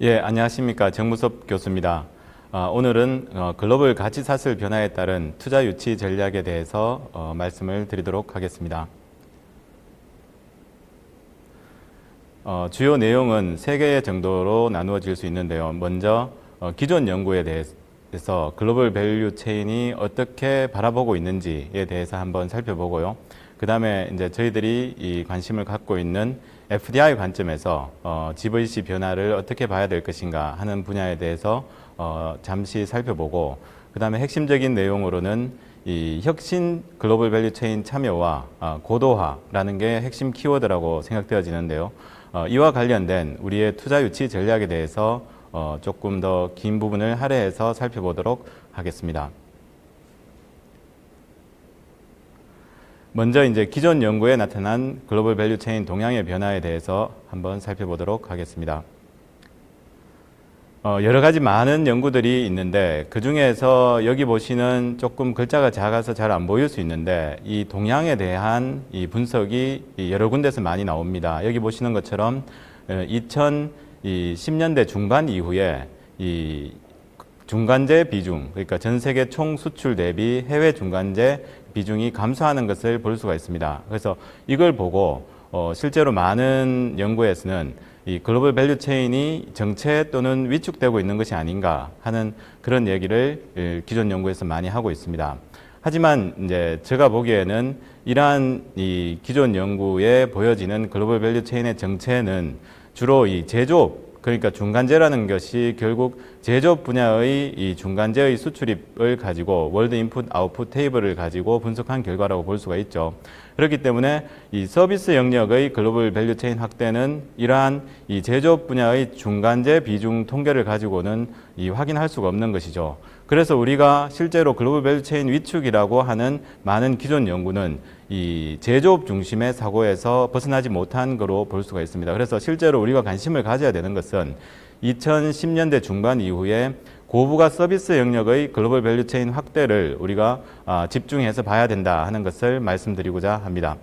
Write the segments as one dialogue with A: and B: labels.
A: 예, 안녕하십니까. 정무섭 교수입니다. 오늘은 글로벌 가치사슬 변화에 따른 투자 유치 전략에 대해서 말씀을 드리도록 하겠습니다. 주요 내용은 3개 정도로 나누어질 수 있는데요. 먼저 기존 연구에 대해서 글로벌 밸류 체인이 어떻게 바라보고 있는지에 대해서 한번 살펴보고요. 그 다음에 이제 저희들이 이 관심을 갖고 있는 FDI 관점에서 GVC 변화를 어떻게 봐야 될 것인가 하는 분야에 대해서 잠시 살펴보고, 그 다음에 핵심적인 내용으로는 이 혁신 글로벌 밸류 체인 참여와 고도화라는 게 핵심 키워드라고 생각되어지는데요. 이와 관련된 우리의 투자 유치 전략에 대해서 조금 더 긴 부분을 할애해서 살펴보도록 하겠습니다. 먼저 이제 기존 연구에 나타난 글로벌 밸류 체인 동향의 변화에 대해서 한번 살펴보도록 하겠습니다. 여러 가지 많은 연구들이 있는데, 그 중에서 여기 보시는 조금 글자가 작아서 잘 안 보일 수 있는데, 이 동향에 대한 이 분석이 여러 군데서 많이 나옵니다. 여기 보시는 것처럼 2010년대 중반 이후에 이 중간재 비중, 그러니까 전 세계 총 수출 대비 해외 중간재 비중이 감소하는 것을 볼 수가 있습니다. 그래서 이걸 보고 실제로 많은 연구에서는 이 글로벌 밸류 체인이 정체 또는 위축되고 있는 것이 아닌가 하는 그런 얘기를 기존 연구에서 많이 하고 있습니다. 하지만 이제 제가 보기에는 이러한 이 기존 연구에 보여지는 글로벌 밸류 체인의 정체는 주로 이 제조업, 그러니까 중간재라는 것이 결국 제조업 분야의 이 중간재의 수출입을 가지고 월드 인풋 아웃풋 테이블을 가지고 분석한 결과라고 볼 수가 있죠. 그렇기 때문에 이 서비스 영역의 글로벌 밸류 체인 확대는 이러한 이 제조업 분야의 중간재 비중 통계를 가지고는 확인할 수가 없는 것이죠. 그래서 우리가 실제로 글로벌 밸류 체인 위축이라고 하는 많은 기존 연구는 이 제조업 중심의 사고에서 벗어나지 못한 거로 볼 수가 있습니다. 그래서 실제로 우리가 관심을 가져야 되는 것은 2010년대 중반 이후에 고부가 서비스 영역의 글로벌 밸류 체인 확대를 우리가 집중해서 봐야 된다 하는 것을 말씀드리고자 합니다.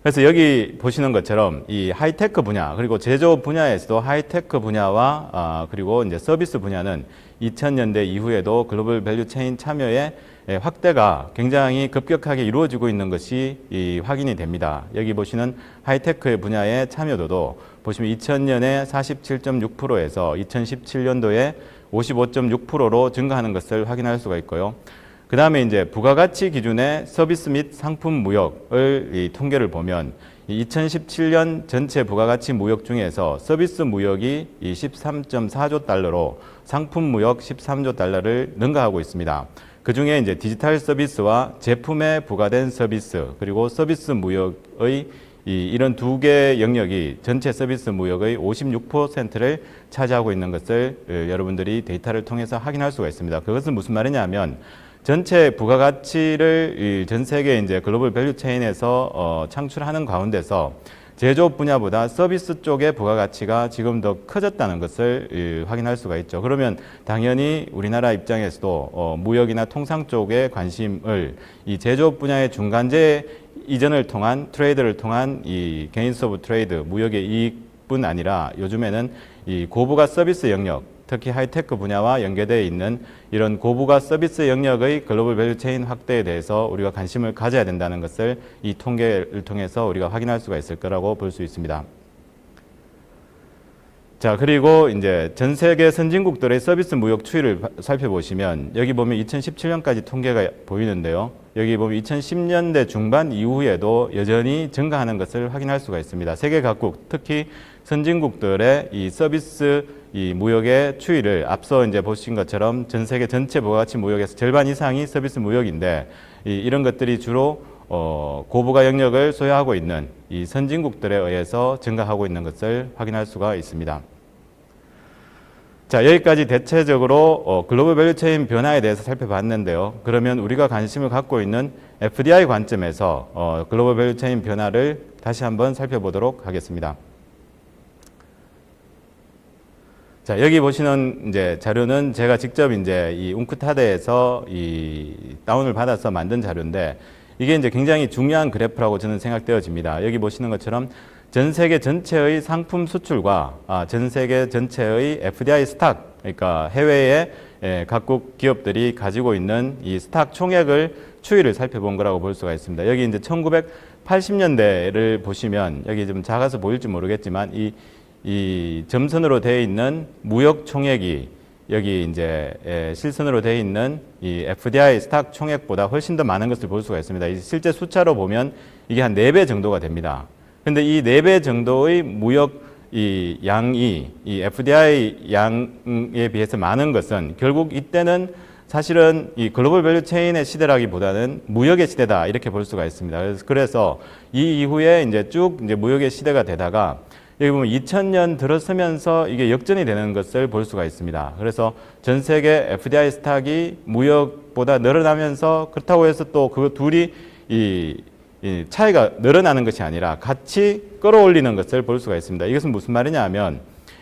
A: 그래서 여기 보시는 것처럼 이 하이테크 분야, 그리고 제조업 분야에서도 하이테크 분야와 그리고 이제 서비스 분야는 2000년대 이후에도 글로벌 밸류 체인 참여의 확대가 굉장히 급격하게 이루어지고 있는 것이 확인이 됩니다. 여기 보시는 하이테크 분야의 참여도도 보시면 2000년에 47.6%에서 2017년도에 55.6%로 증가하는 것을 확인할 수가 있고요. 그 다음에 이제 부가가치 기준의 서비스 및 상품 무역을 이 통계를 보면 2017년 전체 부가가치 무역 중에서 서비스 무역이 13.4조 달러로 상품 무역 13조 달러를 능가하고 있습니다. 그 중에 이제 디지털 서비스와 제품에 부과된 서비스, 그리고 서비스 무역의 이런 두 개 영역이 전체 서비스 무역의 56%를 차지하고 있는 것을 여러분들이 데이터를 통해서 확인할 수가 있습니다. 그것은 무슨 말이냐면 전체 부가가치를 전 세계 이제 글로벌 밸류 체인에서 창출하는 가운데서 제조업 분야보다 서비스 쪽의 부가가치가 지금 더 커졌다는 것을 확인할 수가 있죠. 그러면 당연히 우리나라 입장에서도 무역이나 통상 쪽의 관심을 이 제조업 분야의 중간재 이전을 통한 트레이드를 통한 이 게인스 오브 트레이드, 무역의 이익뿐 아니라 요즘에는 이 고부가 서비스 영역, 특히 하이테크 분야와 연계되어 있는 이런 고부가 서비스 영역의 글로벌 밸류 체인 확대에 대해서 우리가 관심을 가져야 된다는 것을 이 통계를 통해서 우리가 확인할 수가 있을 거라고 볼 수 있습니다. 자, 그리고 이제 전 세계 선진국들의 서비스 무역 추이를 살펴보시면 여기 보면 2017년까지 통계가 보이는데요. 여기 보면 2010년대 중반 이후에도 여전히 증가하는 것을 확인할 수가 있습니다. 세계 각국, 특히 선진국들의 이 서비스 이 무역의 추이를 앞서 이제 보신 것처럼 전 세계 전체 부가가치 무역에서 절반 이상이 서비스 무역인데 이런 것들이 주로 고부가 영역을 소유하고 있는 이 선진국들에 의해서 증가하고 있는 것을 확인할 수가 있습니다. 자, 여기까지 대체적으로 글로벌 밸류 체인 변화에 대해서 살펴봤는데요. 그러면 우리가 관심을 갖고 있는 FDI 관점에서 글로벌 밸류 체인 변화를 다시 한번 살펴보도록 하겠습니다. 자, 여기 보시는 이제 자료는 제가 직접 이제 이 웅크타드에서 이 다운을 받아서 만든 자료인데, 이게 이제 굉장히 중요한 그래프라고 저는 생각되어집니다. 여기 보시는 것처럼 전 세계 전체의 상품 수출과 전 세계 전체의 FDI 스탁, 그러니까 해외의 각국 기업들이 가지고 있는 이 스탁 총액을 추이를 살펴본 거라고 볼 수가 있습니다. 여기 이제 1980년대를 보시면 여기 좀 작아서 보일지 모르겠지만 이 점선으로 되어 있는 무역 총액이 여기 이제 실선으로 되어 있는 이 FDI 스탁 총액보다 훨씬 더 많은 것을 볼 수가 있습니다. 실제 숫자로 보면 이게 한 4배 정도가 됩니다. 근데 이 4배 정도의 무역 이 양이 이 FDI 양에 비해서 많은 것은 결국 이때는 사실은 이 글로벌 밸류 체인의 시대라기보다는 무역의 시대다 이렇게 볼 수가 있습니다. 그래서 이 이후에 이제 쭉 이제 무역의 시대가 되다가 여기 보면 2000년 들어서면서 이게 역전이 되는 것을 볼 수가 있습니다. 그래서 전 세계 FDI 스탁이 무역보다 늘어나면서 그렇다고 해서 또 그 둘이 이 차이가 늘어나는 것이 아니라 같이 끌어올리는 것을 볼 수가 있습니다. 이것은 무슨 말이냐 하면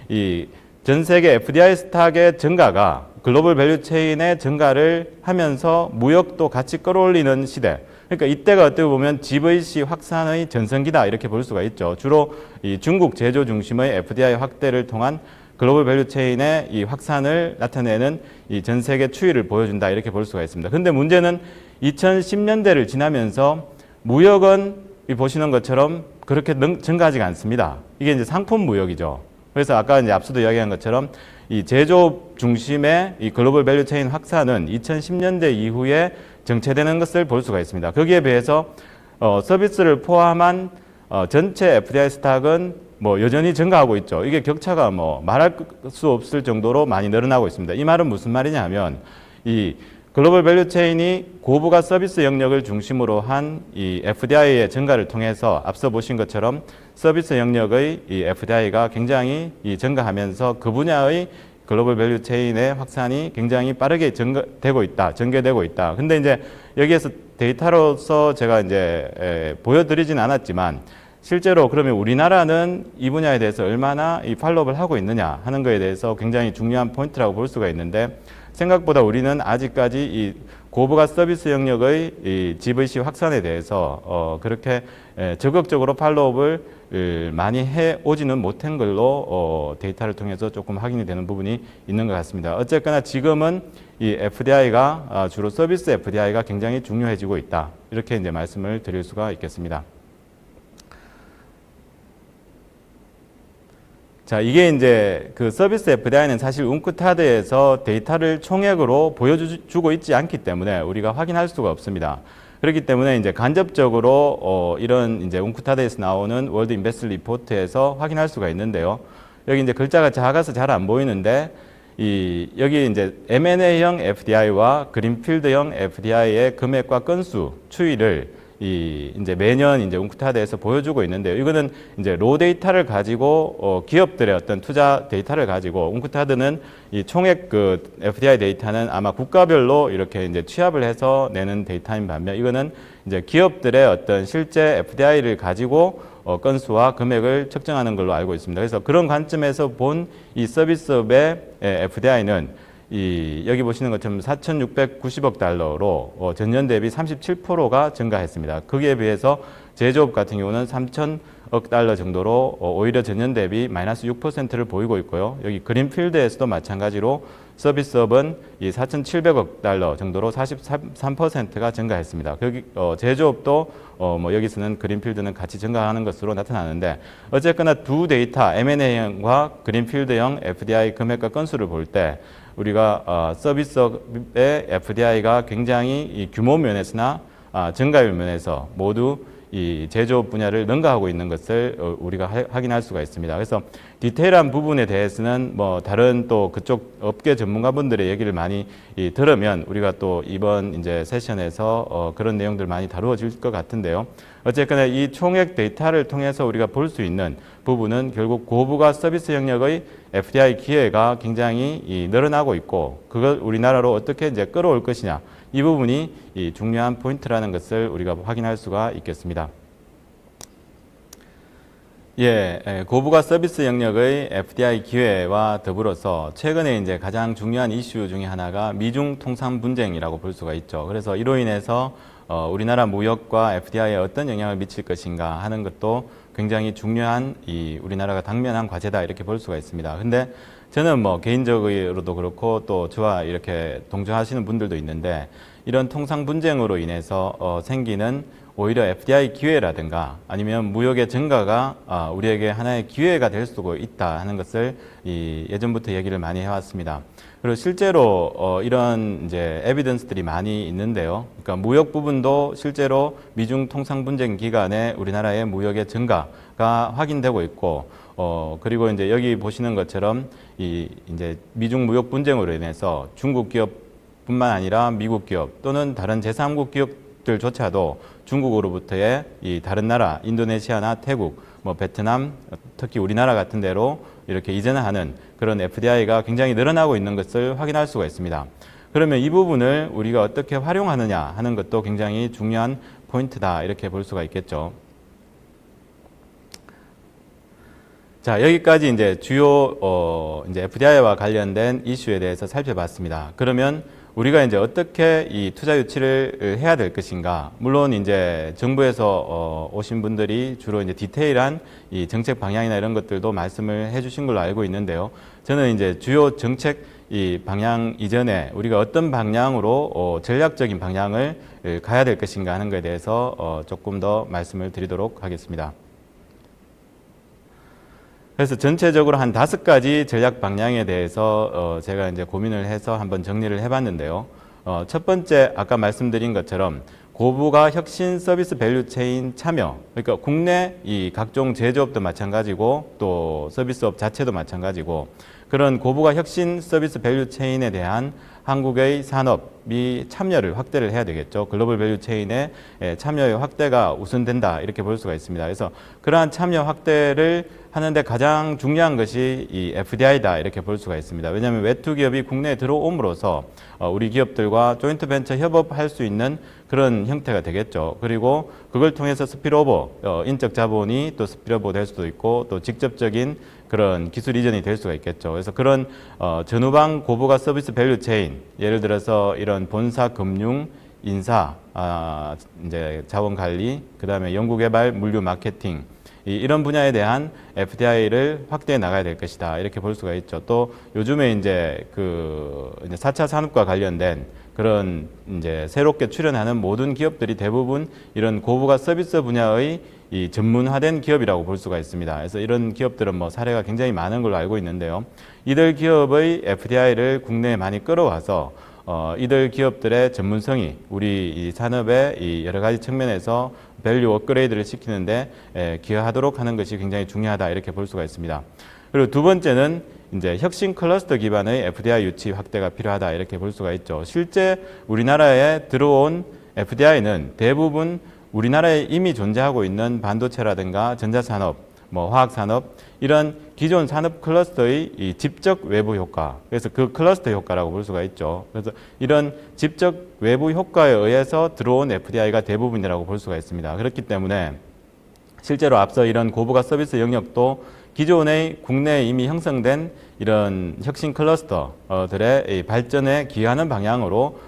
A: 이 전 세계 FDI 스탁의 증가가 글로벌 밸류 체인의 증가를 하면서 무역도 같이 끌어올리는 시대. 그러니까 이때가 어떻게 보면 GVC 확산의 전성기다 이렇게 볼 수가 있죠. 주로 이 중국 제조 중심의 FDI 확대를 통한 글로벌 밸류 체인의 이 확산을 나타내는 이 전 세계 추이를 보여준다 이렇게 볼 수가 있습니다. 근데 문제는 2010년대를 지나면서 무역은 보시는 것처럼 그렇게 증가하지가 않습니다. 이게 이제 상품 무역이죠. 그래서 아까 이제 앞서도 이야기한 것처럼 이 제조업 중심의 이 글로벌 밸류 체인 확산은 2010년대 이후에 정체되는 것을 볼 수가 있습니다. 거기에 비해서 서비스를 포함한 전체 FDI 스탁은 뭐 여전히 증가하고 있죠. 이게 격차가 뭐 말할 수 없을 정도로 많이 늘어나고 있습니다. 이 말은 무슨 말이냐 하면 이 글로벌 밸류 체인이 고부가 서비스 영역을 중심으로 한 이 FDI의 증가를 통해서 앞서 보신 것처럼 서비스 영역의 이 FDI가 굉장히 증가하면서 그 분야의 글로벌 밸류 체인의 확산이 굉장히 빠르게 전개되고 있다. 근데 이제 여기에서 데이터로서 제가 이제 보여드리진 않았지만 실제로 그러면 우리나라는 이 분야에 대해서 얼마나 이 팔로우를 하고 있느냐 하는 것에 대해서 굉장히 중요한 포인트라고 볼 수가 있는데 생각보다 우리는 아직까지 이 고부가 서비스 영역의 이 GVC 확산에 대해서 그렇게 적극적으로 팔로우를 많이 해오지는 못한 걸로 데이터를 통해서 조금 확인이 되는 부분이 있는 것 같습니다. 어쨌거나 지금은 이 FDI가 주로 서비스 FDI가 굉장히 중요해지고 있다. 이렇게 이제 말씀을 드릴 수가 있겠습니다. 자, 이게 이제 그 서비스 FDI는 사실 웅크타드에서 데이터를 총액으로 보여주고 있지 않기 때문에 우리가 확인할 수가 없습니다. 그렇기 때문에 이제 간접적으로 이런 이제 웅크타드에서 나오는 월드 인베스트 리포트에서 확인할 수가 있는데요. 여기 이제 글자가 작아서 잘 안 보이는데 여기 이제 M&A형 FDI와 그린필드형 FDI의 금액과 건수 추이를 이제 매년 이제 웅크타드에서 보여주고 있는데요. 이거는 이제 로 데이터를 가지고 기업들의 어떤 투자 데이터를 가지고 웅크타드는 이 총액 그 FDI 데이터는 아마 국가별로 이렇게 이제 취합을 해서 내는 데이터인 반면 이거는 이제 기업들의 어떤 실제 FDI를 가지고 건수와 금액을 측정하는 걸로 알고 있습니다. 그래서 그런 관점에서 본 이 서비스업의 FDI는 여기 보시는 것처럼 4,690억 달러로 전년 대비 37%가 증가했습니다. 거기에 비해서 제조업 같은 경우는 3,000억 달러 정도로 오히려 전년 대비 마이너스 6%를 보이고 있고요. 여기 그린필드에서도 마찬가지로 서비스업은 이 4,700억 달러 정도로 43%가 증가했습니다. 거기 제조업도 뭐 여기서는 그린필드는 같이 증가하는 것으로 나타나는데 어쨌거나 두 데이터 M&A형과 그린필드형 FDI 금액과 건수를 볼 때 우리가 서비스업의 FDI가 굉장히 이 규모 면에서나 증가율 면에서 모두 이 제조업 분야를 능가하고 있는 것을 우리가 확인할 수가 있습니다. 그래서 디테일한 부분에 대해서는 뭐 다른 또 그쪽 업계 전문가분들의 얘기를 많이 들으면 우리가 또 이번 이제 세션에서 그런 내용들 많이 다루어질 것 같은데요. 어쨌거나 이 총액 데이터를 통해서 우리가 볼 수 있는 부분은 결국 고부가 서비스 영역의 FDI 기회가 굉장히 늘어나고 있고 그걸 우리나라로 어떻게 이제 끌어올 것이냐 이 부분이 중요한 포인트라는 것을 우리가 확인할 수가 있겠습니다. 고부가 서비스 영역의 FDI 기회와 더불어서 최근에 이제 가장 중요한 이슈 중에 하나가 미중 통상 분쟁이라고 볼 수가 있죠. 그래서 이로 인해서 우리나라 무역과 FDI에 어떤 영향을 미칠 것인가 하는 것도 굉장히 중요한 이 우리나라가 당면한 과제다 이렇게 볼 수가 있습니다. 근데 저는 뭐 개인적으로도 그렇고 또 저와 이렇게 동조하시는 분들도 있는데 이런 통상 분쟁으로 인해서 생기는 오히려 FDI 기회라든가 아니면 무역의 증가가 우리에게 하나의 기회가 될 수도 있다 하는 것을 예전부터 얘기를 많이 해왔습니다. 그리고 실제로 이런 이제 에비던스들이 많이 있는데요. 그러니까 무역 부분도 실제로 미중 통상 분쟁 기간에 우리나라의 무역의 증가가 확인되고 있고, 그리고 이제 여기 보시는 것처럼 이제 미중 무역 분쟁으로 인해서 중국 기업뿐만 아니라 미국 기업 또는 다른 제3국 기업들조차도 중국으로부터의 이 다른 나라, 인도네시아나 태국, 뭐 베트남, 특히 우리나라 같은 데로 이렇게 이전하는 그런 FDI가 굉장히 늘어나고 있는 것을 확인할 수가 있습니다. 그러면 이 부분을 우리가 어떻게 활용하느냐 하는 것도 굉장히 중요한 포인트다 이렇게 볼 수가 있겠죠. 자, 여기까지 이제 주요 이제 FDI와 관련된 이슈에 대해서 살펴봤습니다. 그러면 우리가 이제 어떻게 이 투자 유치를 해야 될 것인가? 물론 이제 정부에서 오신 분들이 주로 이제 디테일한 이 정책 방향이나 이런 것들도 말씀을 해주신 걸로 알고 있는데요. 저는 이제 주요 정책 이 방향 이전에 우리가 어떤 방향으로 전략적인 방향을 가야 될 것인가 하는 것에 대해서 조금 더 말씀을 드리도록 하겠습니다. 그래서 전체적으로 한 5가지 전략 방향에 대해서 제가 이제 고민을 해서 한번 정리를 해봤는데요. 첫 번째 아까 말씀드린 것처럼 고부가 혁신 서비스 밸류 체인 참여, 그러니까 국내 이 각종 제조업도 마찬가지고 또 서비스업 자체도 마찬가지고 그런 고부가 혁신 서비스 밸류 체인에 대한 한국의 산업이 참여를 확대를 해야 되겠죠. 글로벌 밸류 체인의 참여의 확대가 우선된다 이렇게 볼 수가 있습니다. 그래서 그러한 참여 확대를 하는데 가장 중요한 것이 이 FDI다 이렇게 볼 수가 있습니다. 왜냐하면 외투 기업이 국내에 들어옴으로써 우리 기업들과 조인트 벤처 협업할 수 있는 그런 형태가 되겠죠. 그리고 그걸 통해서 스피로버, 인적 자본이 또 스피로버 될 수도 있고 또 직접적인 그런 기술 이전이 될 수가 있겠죠. 그래서 그런 전후방 고부가 서비스 밸류 체인, 예를 들어서 이런 본사 금융, 인사, 이제 자원 관리, 그다음에 연구개발, 물류 마케팅 이런 분야에 대한 FDI를 확대해 나가야 될 것이다 이렇게 볼 수가 있죠. 또 요즘에 이제 이제 4차 산업과 관련된 그런 이제 새롭게 출현하는 모든 기업들이 대부분 이런 고부가 서비스 분야의 이 전문화된 기업이라고 볼 수가 있습니다. 그래서 이런 기업들은 뭐 사례가 굉장히 많은 걸로 알고 있는데요. 이들 기업의 FDI를 국내에 많이 끌어와서 이들 기업들의 전문성이 우리 이 산업의 이 여러 가지 측면에서 밸류 업그레이드를 시키는데 기여하도록 하는 것이 굉장히 중요하다 이렇게 볼 수가 있습니다. 그리고 두 번째는 이제 혁신 클러스터 기반의 FDI 유치 확대가 필요하다 이렇게 볼 수가 있죠. 실제 우리나라에 들어온 FDI는 대부분 우리나라에 이미 존재하고 있는 반도체라든가 전자산업, 뭐 화학산업 이런 기존 산업 클러스터의 이 직접 외부 효과, 그래서 그 클러스터 효과라고 볼 수가 있죠. 그래서 이런 직접 외부 효과에 의해서 들어온 FDI가 대부분이라고 볼 수가 있습니다. 그렇기 때문에 실제로 앞서 이런 고부가 서비스 영역도 기존의 국내에 이미 형성된 이런 혁신 클러스터들의 발전에 기여하는 방향으로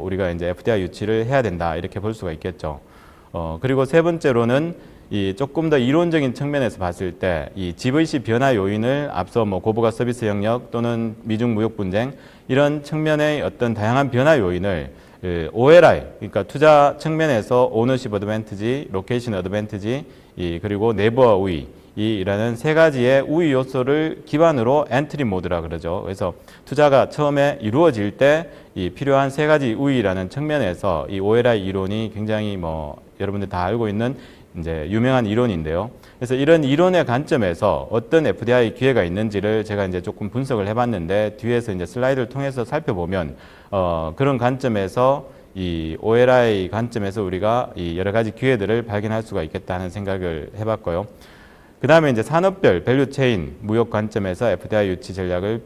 A: 우리가 이제 FDI 유치를 해야 된다 이렇게 볼 수가 있겠죠. 그리고 세 번째로는 이 조금 더 이론적인 측면에서 봤을 때 이 GVC 변화 요인을 앞서 뭐 고부가 서비스 영역 또는 미중 무역 분쟁 이런 측면의 어떤 다양한 변화 요인을 OLI, 그러니까 투자 측면에서 오너십 어드밴티지, 로케이션 어드밴티지, 그리고 네이버 우위 이라는 세 가지의 우위 요소를 기반으로 엔트리 모드라 그러죠. 그래서 투자가 처음에 이루어질 때 이 필요한 세 가지 우위라는 측면에서 이 OLI 이론이 굉장히 뭐 여러분들 다 알고 있는 이제 유명한 이론인데요. 그래서 이런 이론의 관점에서 어떤 FDI 기회가 있는지를 제가 이제 조금 분석을 해봤는데 뒤에서 이제 슬라이드를 통해서 살펴보면 그런 관점에서 이 OLI 관점에서 우리가 이 여러 가지 기회들을 발견할 수가 있겠다는 생각을 해봤고요. 그 다음에 이제 산업별 밸류 체인 무역 관점에서 FDI 유치 전략을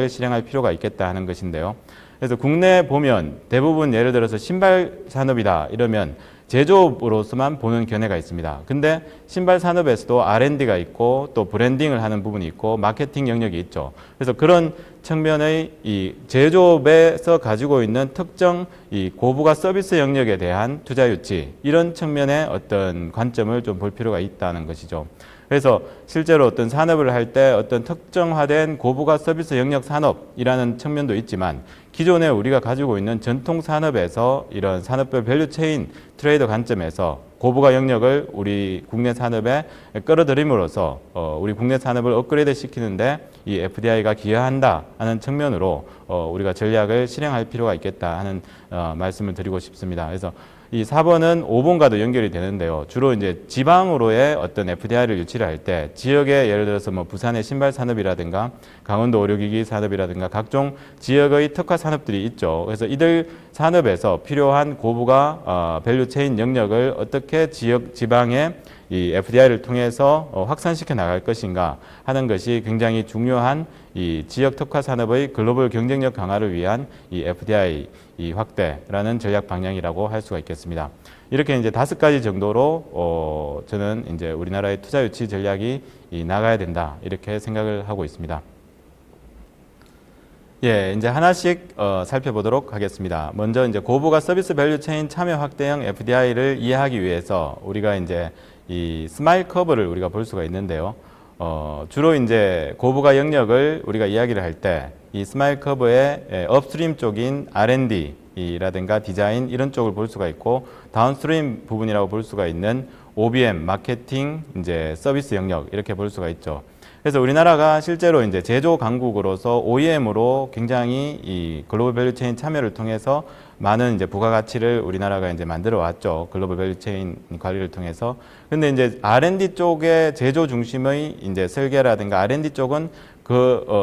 A: 실행할 필요가 있겠다 하는 것인데요. 그래서 국내에 보면 대부분 예를 들어서 신발 산업이다 이러면 제조업으로서만 보는 견해가 있습니다. 근데 신발 산업에서도 R&D가 있고 또 브랜딩을 하는 부분이 있고 마케팅 영역이 있죠. 그래서 그런 측면의 이 제조업에서 가지고 있는 특정 이 고부가 서비스 영역에 대한 투자 유치, 이런 측면의 어떤 관점을 좀 볼 필요가 있다는 것이죠. 그래서 실제로 어떤 산업을 할 때 어떤 특정화된 고부가 서비스 영역 산업이라는 측면도 있지만, 기존에 우리가 가지고 있는 전통 산업에서 이런 산업별 밸류 체인 트레이더 관점에서 고부가 영역을 우리 국내 산업에 끌어들임으로써 우리 국내 산업을 업그레이드 시키는데 이 FDI가 기여한다 하는 측면으로 우리가 전략을 실행할 필요가 있겠다 하는 말씀을 드리고 싶습니다. 그래서 이 4번은 5번과도 연결이 되는데요. 주로 이제 지방으로의 어떤 FDI를 유치를 할 때 지역의 예를 들어서 뭐 부산의 신발 산업이라든가 강원도 의료기기 산업이라든가 각종 지역의 특화 산업들이 있죠. 그래서 이들 산업에서 필요한 고부가 밸류 체인 영역을 어떻게 지방의 이 FDI를 통해서 확산시켜 나갈 것인가 하는 것이 굉장히 중요한 이 지역 특화 산업의 글로벌 경쟁력 강화를 위한 이 FDI 이 확대라는 전략 방향이라고 할 수가 있겠습니다. 이렇게 이제 5가지 정도로 저는 이제 우리나라의 투자 유치 전략이 나가야 된다, 이렇게 생각을 하고 있습니다. 예, 이제 하나씩 살펴보도록 하겠습니다. 먼저 이제 고부가 서비스 밸류 체인 참여 확대형 FDI를 이해하기 위해서 우리가 이제 이 스마일 커브를 우리가 볼 수가 있는데요. 주로 이제 고부가 영역을 우리가 이야기를 할 때 이 스마일 커브의 업스트림 쪽인 R&D라든가 디자인 이런 쪽을 볼 수가 있고, 다운스트림 부분이라고 볼 수가 있는 OBM, 마케팅, 이제 서비스 영역, 이렇게 볼 수가 있죠. 그래서 우리나라가 실제로 이제 제조 강국으로서 OEM으로 굉장히 이 글로벌 밸류 체인 참여를 통해서 많은 이제 부가가치를 우리나라가 이제 만들어 왔죠. 글로벌 밸류 체인 관리를 통해서. 근데 이제 R&D 쪽의 제조 중심의 이제 설계라든가 R&D 쪽은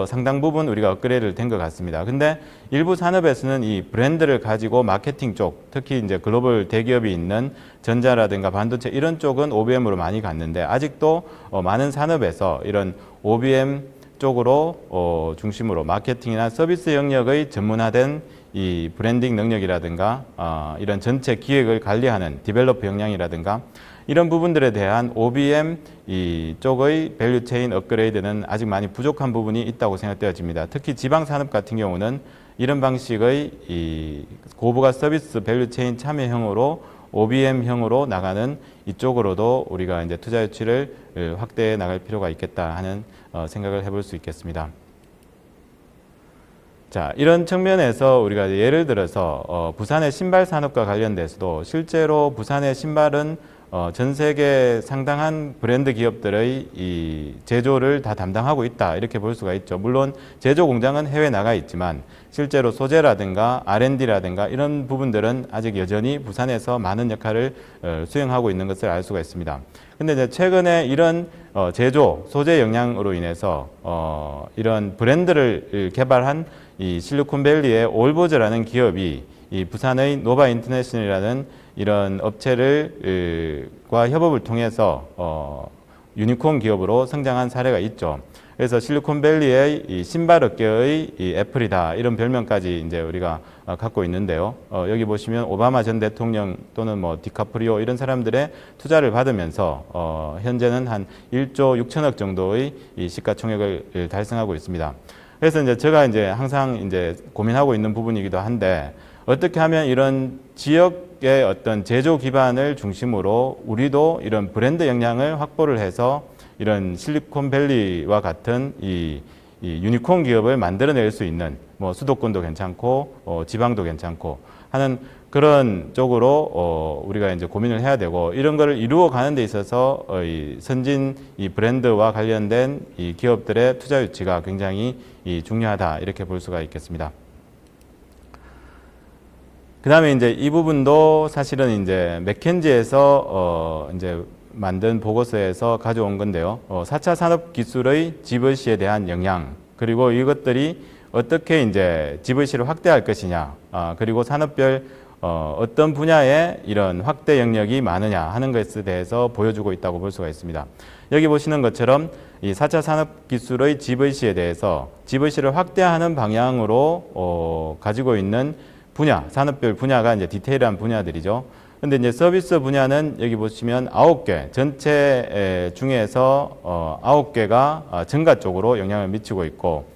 A: 상당 부분 우리가 업그레이드를 된 것 같습니다. 근데 일부 산업에서는 이 브랜드를 가지고 마케팅 쪽, 특히 이제 글로벌 대기업이 있는 전자라든가 반도체 이런 쪽은 OBM으로 많이 갔는데, 아직도 많은 산업에서 이런 OBM 쪽으로 중심으로 마케팅이나 서비스 영역의 전문화된 이 브랜딩 능력이라든가 이런 전체 기획을 관리하는 디벨로퍼 역량이라든가 이런 부분들에 대한 OBM 이 쪽의 밸류 체인 업그레이드는 아직 많이 부족한 부분이 있다고 생각되어집니다. 특히 지방 산업 같은 경우는 이런 방식의 이 고부가 서비스 밸류 체인 참여형으로 OBM형으로 나가는 이쪽으로도 우리가 이제 투자 유치를 확대해 나갈 필요가 있겠다 하는 생각을 해볼 수 있겠습니다. 자, 이런 측면에서 우리가 예를 들어서 부산의 신발 산업과 관련돼서도 실제로 부산의 신발은 전 세계 상당한 브랜드 기업들의 이 제조를 다 담당하고 있다, 이렇게 볼 수가 있죠. 물론 제조 공장은 해외 나가 있지만 실제로 소재라든가 R&D라든가 이런 부분들은 아직 여전히 부산에서 많은 역할을 수행하고 있는 것을 알 수가 있습니다. 근데 이제 최근에 이런 제조, 소재 역량으로 인해서 이런 브랜드를 개발한 이 실리콘밸리의 올보즈라는 기업이 이 부산의 노바 인터내셔널이라는 이런 업체과 협업을 통해서 유니콘 기업으로 성장한 사례가 있죠. 그래서 실리콘밸리의 이 신발 업계의 이 애플이다, 이런 별명까지 이제 우리가 갖고 있는데요. 여기 보시면 오바마 전 대통령 또는 뭐 디카프리오 이런 사람들의 투자를 받으면서 현재는 한 1조 6천억 정도의 이 시가총액을 달성하고 있습니다. 그래서 이제 제가 이제 항상 이제 고민하고 있는 부분이기도 한데, 어떻게 하면 이런 지역의 어떤 제조 기반을 중심으로 우리도 이런 브랜드 역량을 확보를 해서 이런 실리콘밸리와 같은 이 유니콘 기업을 만들어낼 수 있는, 뭐 수도권도 괜찮고 지방도 괜찮고 하는 그런 쪽으로 우리가 이제 고민을 해야 되고, 이런 거를 이루어 가는 데 있어서 이 선진 이 브랜드와 관련된 이 기업들의 투자 유치가 굉장히 중요하다, 이렇게 볼 수가 있겠습니다. 그 다음에 이제 이 부분도 사실은 이제 맥켄지에서 이제 만든 보고서에서 가져온 건데요. 4차 산업 기술의 GVC에 대한 영향, 그리고 이것들이 어떻게 이제 GVC를 확대할 것이냐, 그리고 산업별 어떤 분야에 이런 확대 영역이 많으냐 하는 것에 대해서 보여주고 있다고 볼 수가 있습니다. 여기 보시는 것처럼 이 4차 산업 기술의 GVC에 대해서 GVC를 확대하는 방향으로 가지고 있는 분야, 산업별 분야가 이제 디테일한 분야들이죠. 근데 이제 서비스 분야는 여기 보시면 9개, 전체 중에서 9개가 증가 쪽으로 영향을 미치고 있고,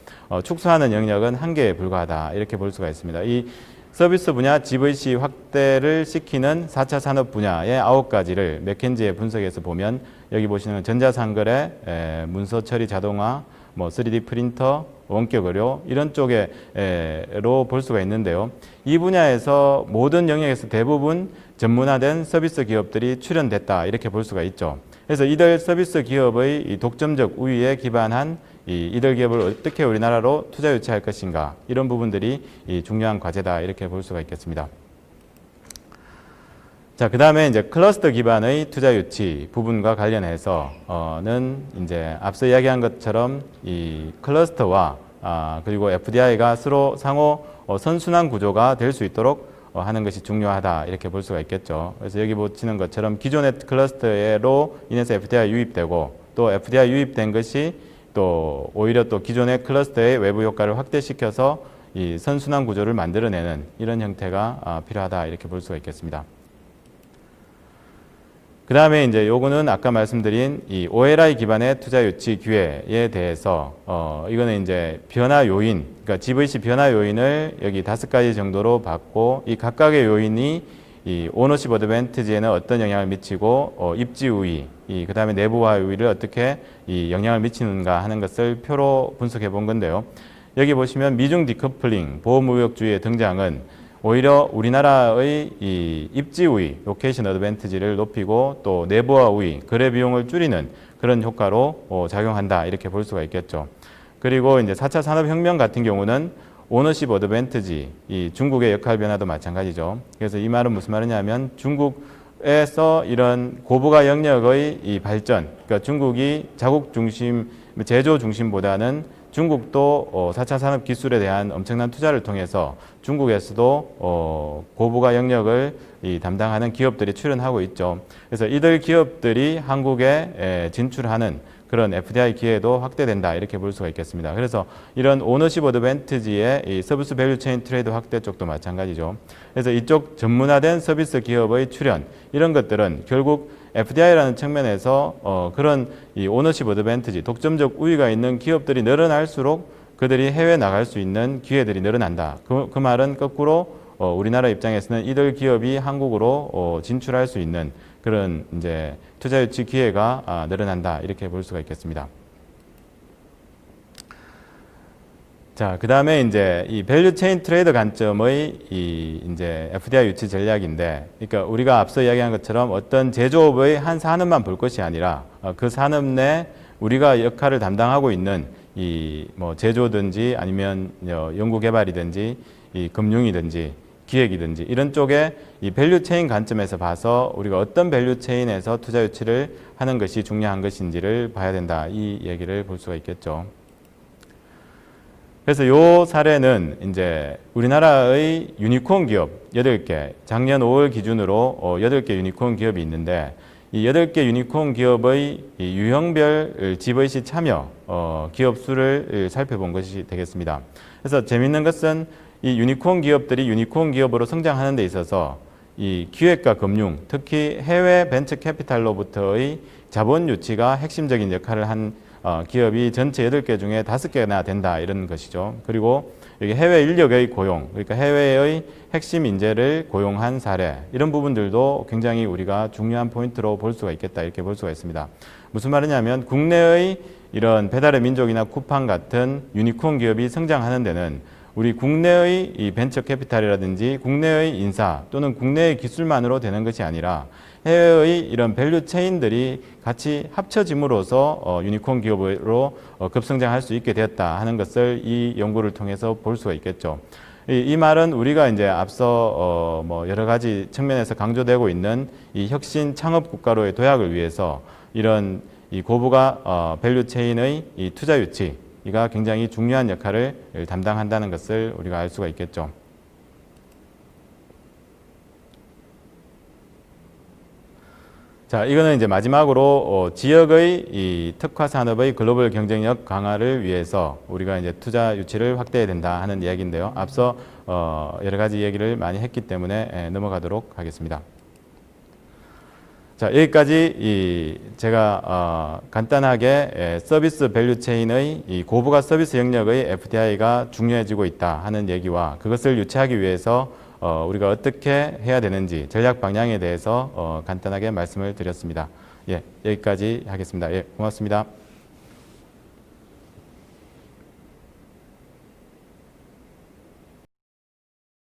A: 축소하는 영역은 1개에 불과하다. 이렇게 볼 수가 있습니다. 이 서비스 분야 GVC 확대를 시키는 4차 산업 분야의 9가지를 맥켄지의 분석에서 보면 여기 보시는 전자상거래, 문서 처리 자동화, 뭐 3D 프린터, 원격 의료 이런 쪽에로 볼 수가 있는데요. 이 분야에서 모든 영역에서 대부분 전문화된 서비스 기업들이 출연됐다 이렇게 볼 수가 있죠. 그래서 이들 서비스 기업의 이 독점적 우위에 기반한 이들 기업을 어떻게 우리나라로 투자 유치할 것인가 이런 부분들이 중요한 과제다 이렇게 볼 수가 있겠습니다. 자, 그 다음에 이제 클러스터 기반의 투자 유치 부분과 관련해서는 이제 앞서 이야기한 것처럼 이 클러스터와 그리고 FDI가 서로 상호 선순환 구조가 될 수 있도록 하는 것이 중요하다 이렇게 볼 수가 있겠죠. 그래서 여기 보시는 것처럼 기존의 클러스터로 인해서 FDI 유입되고 또 FDI 유입된 것이 또 오히려 또 기존의 클러스터의 외부 효과를 확대시켜서 이 선순환 구조를 만들어내는 이런 형태가 필요하다 이렇게 볼 수가 있겠습니다. 그 다음에 이제 요거는 아까 말씀드린 이 OLI 기반의 투자 유치 기회에 대해서 이거는 이제 변화 요인, 그러니까 GVC 변화 요인을 여기 5가지 정도로 봤고 이 각각의 요인이 이 오너십 어드밴티지에는 어떤 영향을 미치고 입지 우위, 그 다음에 내부화 우위를 어떻게 이 영향을 미치는가 하는 것을 표로 분석해 본 건데요. 여기 보시면 미중 디커플링, 보호무역주의의 등장은 오히려 우리나라의 이 입지 우위, 로케이션 어드밴티지를 높이고 또 내부화 우위, 거래 비용을 줄이는 그런 효과로 작용한다 이렇게 볼 수가 있겠죠. 그리고 이제 4차 산업혁명 같은 경우는 오너십 어드밴티지, 이 중국의 역할 변화도 마찬가지죠. 그래서 이 말은 무슨 말이냐면 중국에서 이런 고부가 영역의 이 발전, 그러니까 중국이 자국 중심, 제조 중심보다는 중국도 4차 산업 기술에 대한 엄청난 투자를 통해서 중국에서도 고부가 영역을 담당하는 기업들이 출연하고 있죠. 그래서 이들 기업들이 한국에 진출하는 그런 FDI 기회도 확대된다 이렇게 볼 수가 있겠습니다. 그래서 이런 오너십 어드밴티지의 이 서비스 밸류 체인 트레이드 확대 쪽도 마찬가지죠. 그래서 이쪽 전문화된 서비스 기업의 출현 이런 것들은 결국 FDI라는 측면에서 그런 이 오너십 어드밴티지, 독점적 우위가 있는 기업들이 늘어날수록 그들이 해외 나갈 수 있는 기회들이 늘어난다. 그 말은 거꾸로 우리나라 입장에서는 이들 기업이 한국으로 진출할 수 있는 그런 이제 투자 유치 기회가 늘어난다 이렇게 볼 수가 있겠습니다. 자, 그 다음에 이제 이 밸류 체인 트레이더 관점의 이 이제 FDI 유치 전략인데, 그러니까 우리가 앞서 이야기한 것처럼 어떤 제조업의 한 산업만 볼 것이 아니라 그 산업 내 우리가 역할을 담당하고 있는 이 뭐 제조든지 아니면 연구 개발이든지 이 금융이든지 기획이든지 이런 쪽에 이 밸류 체인 관점에서 봐서 우리가 어떤 밸류 체인에서 투자 유치를 하는 것이 중요한 것인지를 봐야 된다. 이 얘기를 볼 수가 있겠죠. 그래서 요 사례는 이제 우리나라의 유니콘 기업 8개, 작년 5월 기준으로 8개 유니콘 기업이 있는데 이 8개 유니콘 기업의 이 유형별 GVC 참여 기업 수를 살펴본 것이 되겠습니다. 그래서 재미있는 것은 이 유니콘 기업들이 유니콘 기업으로 성장하는 데 있어서 이 기획과 금융, 특히 해외 벤처 캐피탈로부터의 자본 유치가 핵심적인 역할을 한 기업이 전체 8개 중에 5개나 된다 이런 것이죠. 그리고 여기 해외 인력의 고용, 그러니까 해외의 핵심 인재를 고용한 사례 이런 부분들도 굉장히 우리가 중요한 포인트로 볼 수가 있겠다 이렇게 볼 수가 있습니다. 무슨 말이냐면 국내의 이런 배달의 민족이나 쿠팡 같은 유니콘 기업이 성장하는 데는 우리 국내의 이 벤처 캐피탈이라든지 국내의 인사 또는 국내의 기술만으로 되는 것이 아니라 해외의 이런 밸류 체인들이 같이 합쳐짐으로써 유니콘 기업으로 급성장할 수 있게 되었다 하는 것을 이 연구를 통해서 볼 수가 있겠죠. 이 말은 우리가 이제 앞서 뭐 여러 가지 측면에서 강조되고 있는 이 혁신 창업 국가로의 도약을 위해서 이런 이 고부가 밸류 체인의 이 투자 유치 이가 굉장히 중요한 역할을 담당한다는 것을 우리가 알 수가 있겠죠. 자, 이거는 이제 마지막으로 지역의 이 특화 산업의 글로벌 경쟁력 강화를 위해서 우리가 이제 투자 유치를 확대해야 된다 하는 이야기인데요. 앞서 여러 가지 얘기를 많이 했기 때문에 넘어가도록 하겠습니다. 자, 여기까지 제가 간단하게 서비스 밸류 체인의 이 고부가 서비스 영역의 FDI가 중요해지고 있다 하는 얘기와 그것을 유치하기 위해서 우리가 어떻게 해야 되는지 전략 방향에 대해서 간단하게 말씀을 드렸습니다. 예, 여기까지 하겠습니다. 예, 고맙습니다.